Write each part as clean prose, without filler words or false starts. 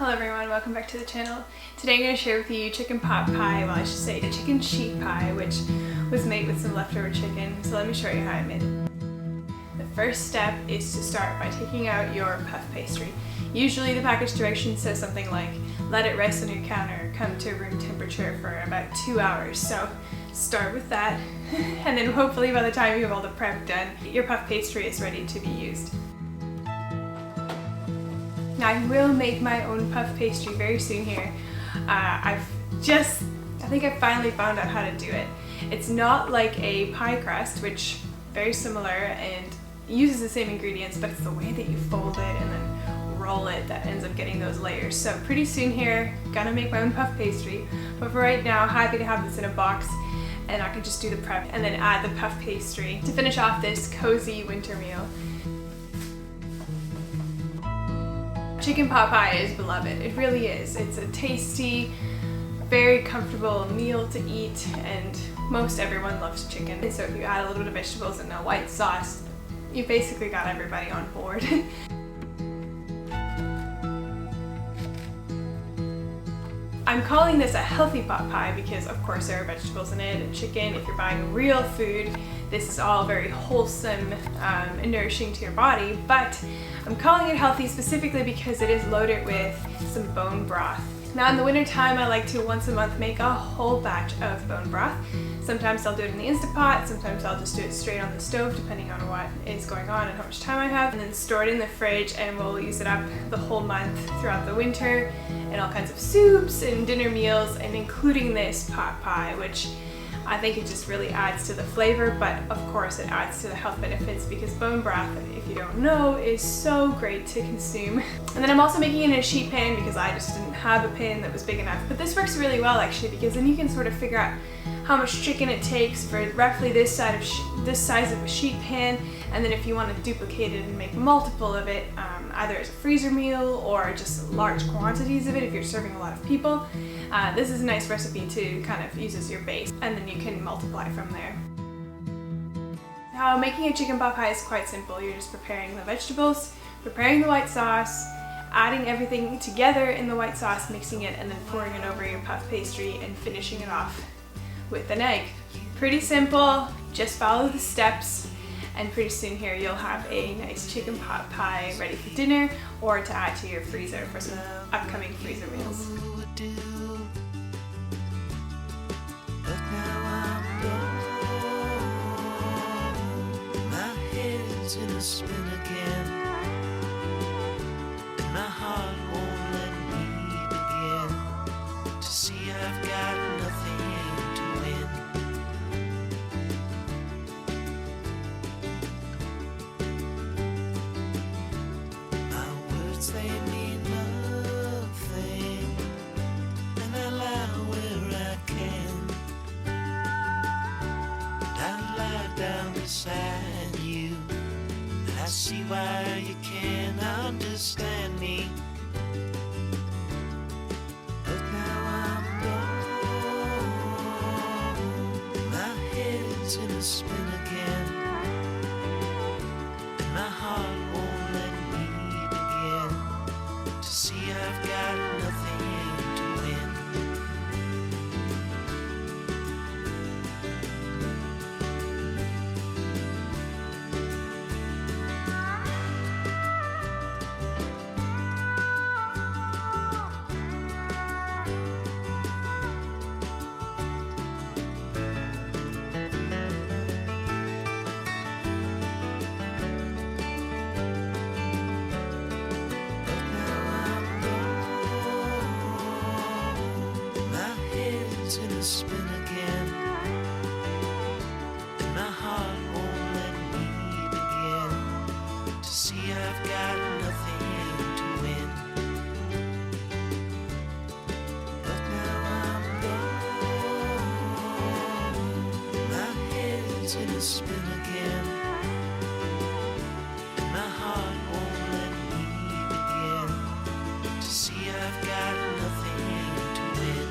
Hello everyone, welcome back to the channel. Today I'm going to share with you chicken pot pie, well I should say a chicken sheet pie, which was made with some leftover chicken, so let me show you how I made it. The first step is to start by taking out your puff pastry. Usually the package direction says something like, let it rest on your counter, come to room temperature for about 2 hours. So start with that, and then hopefully by the time you have all the prep done, your puff pastry is ready to be used. Now I will make my own puff pastry very soon here. I think I finally found out how to do it. It's not like a pie crust, which very similar and uses the same ingredients, but it's the way that you fold it and then roll it that ends up getting those layers. So pretty soon here, gonna make my own puff pastry, but for right now, happy to have this in a box and I can just do the prep and then add the puff pastry to finish off this cozy winter meal. Chicken pot pie is beloved, it really is. It's a tasty, very comfortable meal to eat, and most everyone loves chicken. And so if you add a little bit of vegetables and a white sauce, you basically got everybody on board. I'm calling this a healthy pot pie because of course there are vegetables in it and chicken. If you're buying real food, this is all very wholesome and nourishing to your body, but I'm calling it healthy specifically because it is loaded with some bone broth. Now in the winter time, I like to once a month make a whole batch of bone broth. Sometimes I'll do it in the Instant Pot, sometimes I'll just do it straight on the stove depending on what is going on and how much time I have, and then store it in the fridge, and we'll use it up the whole month throughout the winter in all kinds of soups and dinner meals, and including this pot pie, which I think it just really adds to the flavor, but of course it adds to the health benefits because bone broth, if you don't know, is so great to consume. And then I'm also making it in a sheet pan because I just didn't have a pan that was big enough. But this works really well actually, because then you can sort of figure out how much chicken it takes for roughly this size of a sheet pan, and then if you want to duplicate it and make multiple of it, either as a freezer meal or just large quantities of it if you're serving a lot of people, this is a nice recipe to kind of use as your base, and then you can multiply from there. Now making a chicken pot pie is quite simple. You're just preparing the vegetables, preparing the white sauce, adding everything together in the white sauce, mixing it, and then pouring it over your puff pastry and finishing it off with an egg. Pretty simple, just follow the steps, and pretty soon here you'll have a nice chicken pot pie ready for dinner or to add to your freezer for some upcoming freezer meals. In a spin again, and my heart won't let me begin to see I've got nothing to win. My words, they mean nothing, and I lie where I can, and I lie down beside you. I see why you can't understand me, but now I'm gone. My head's in a spin again, and my heart won't let me begin to see I've got nothing to win. In a spin again, and my heart won't let me begin to see I've got nothing to win. But now I'm gone. My head's in a spin again, and my heart won't let me begin to see I've got nothing to win.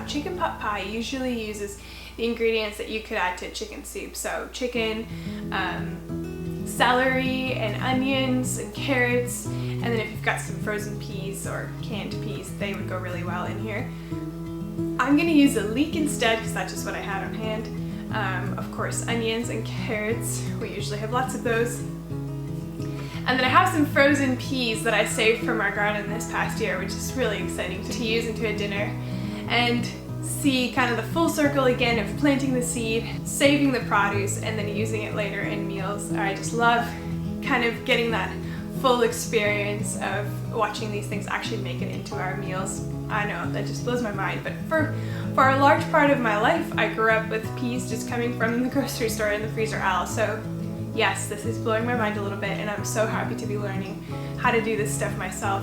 Chicken pot pie usually uses the ingredients that you could add to chicken soup. So chicken, celery and onions and carrots, and then if you've got some frozen peas or canned peas, they would go really well in here. I'm gonna use a leek instead because that's just what I had on hand. Of course, onions and carrots, we usually have lots of those. And then I have some frozen peas that I saved from our garden this past year, which is really exciting to use into a dinner. And see kind of the full circle again of planting the seed, saving the produce, and then using it later in meals. I just love kind of getting that full experience of watching these things actually make it into our meals. I know, that just blows my mind, but for a large part of my life, I grew up with peas just coming from the grocery store in the freezer aisle. So yes, this is blowing my mind a little bit, and I'm so happy to be learning how to do this stuff myself.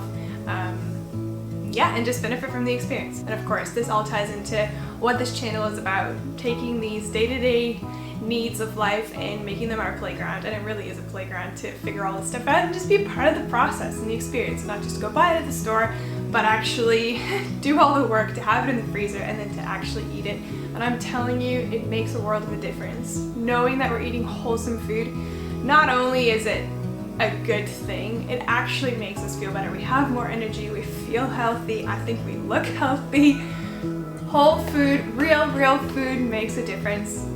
Yeah, and just benefit from the experience. And of course, this all ties into what this channel is about, taking these day-to-day needs of life and making them our playground. And it really is a playground to figure all this stuff out and just be a part of the process and the experience, not just go buy it at the store, but actually do all the work to have it in the freezer and then to actually eat it. And I'm telling you, it makes a world of a difference. Knowing that we're eating wholesome food, not only is it a good thing, it actually makes us feel better. We have more energy, we feel healthy, I think we look healthy. Whole food, real food makes a difference.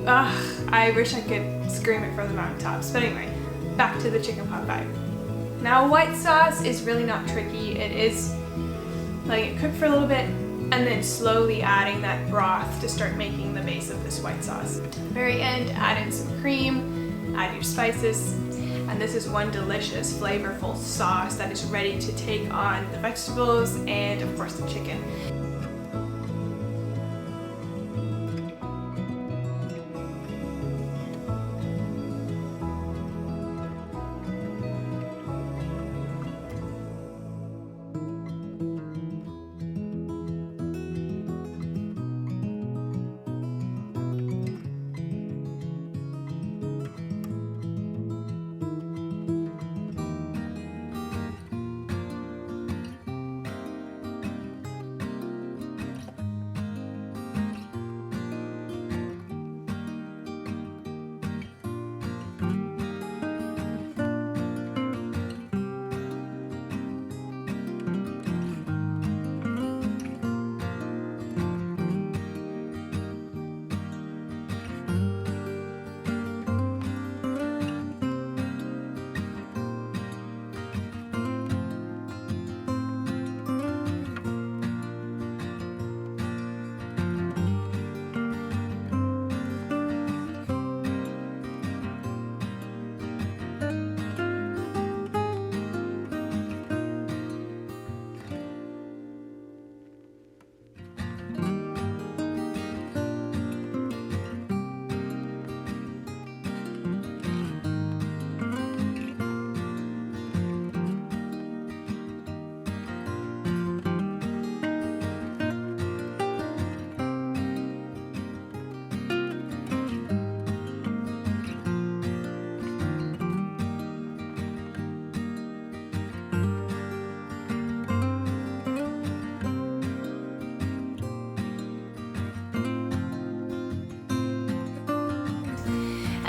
Ugh, I wish I could scream it from the mountaintops. But anyway, back to the chicken pot pie. Now, white sauce is really not tricky. It is letting it cook for a little bit and then slowly adding that broth to start making the base of this white sauce. At the very end, add in some cream, add your spices, and this is one delicious, flavorful sauce that is ready to take on the vegetables and, of course, the chicken.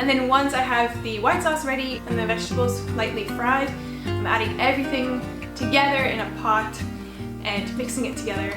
And then once I have the white sauce ready and the vegetables lightly fried, I'm adding everything together in a pot and mixing it together.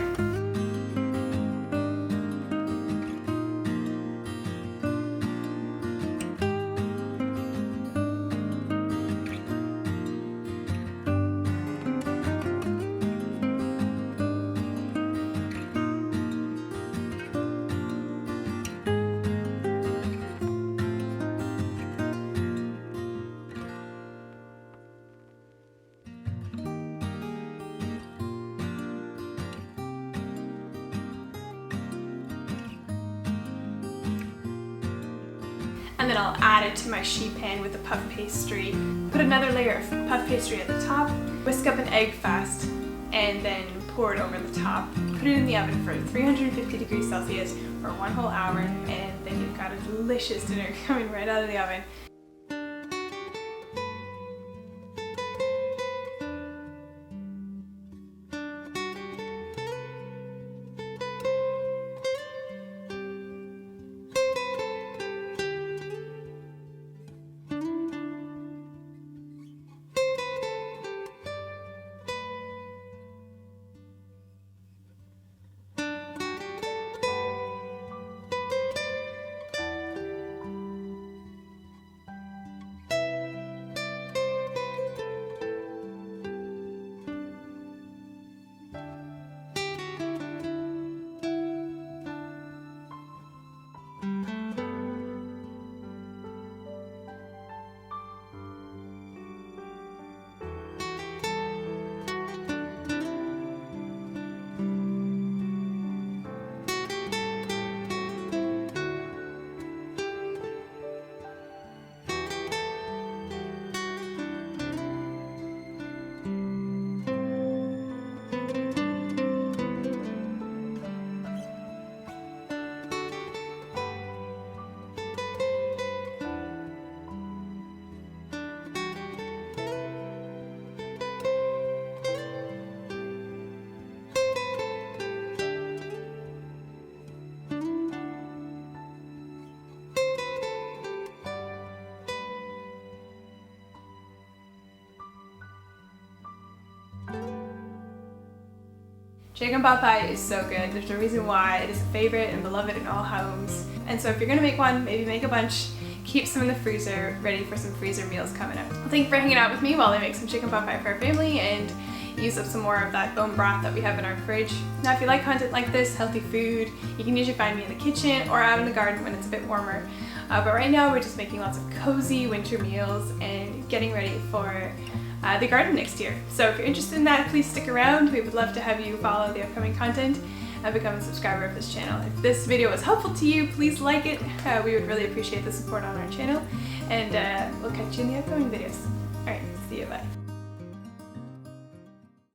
And then I'll add it to my sheet pan with the puff pastry. Put another layer of puff pastry at the top, whisk up an egg fast, and then pour it over the top. Put it in the oven for 350 degrees Celsius for 1 whole hour, and then you've got a delicious dinner coming right out of the oven. Chicken pot pie is so good. There's a reason why it is a favorite and beloved in all homes. And so if you're gonna make one, maybe make a bunch, keep some in the freezer, ready for some freezer meals coming up. Well, thank you for hanging out with me while I make some chicken pot pie for our family and use up some more of that bone broth that we have in our fridge. Now if you like content like this, healthy food, you can usually find me in the kitchen or out in the garden when it's a bit warmer. But right now we're just making lots of cozy winter meals and getting ready for the garden next year. So if you're interested in that, please stick around. We would love to have you follow the upcoming content and become a subscriber of this channel. If this video was helpful to you, please like it. We would really appreciate the support on our channel, and we'll catch you in the upcoming videos. Alright, see you, bye.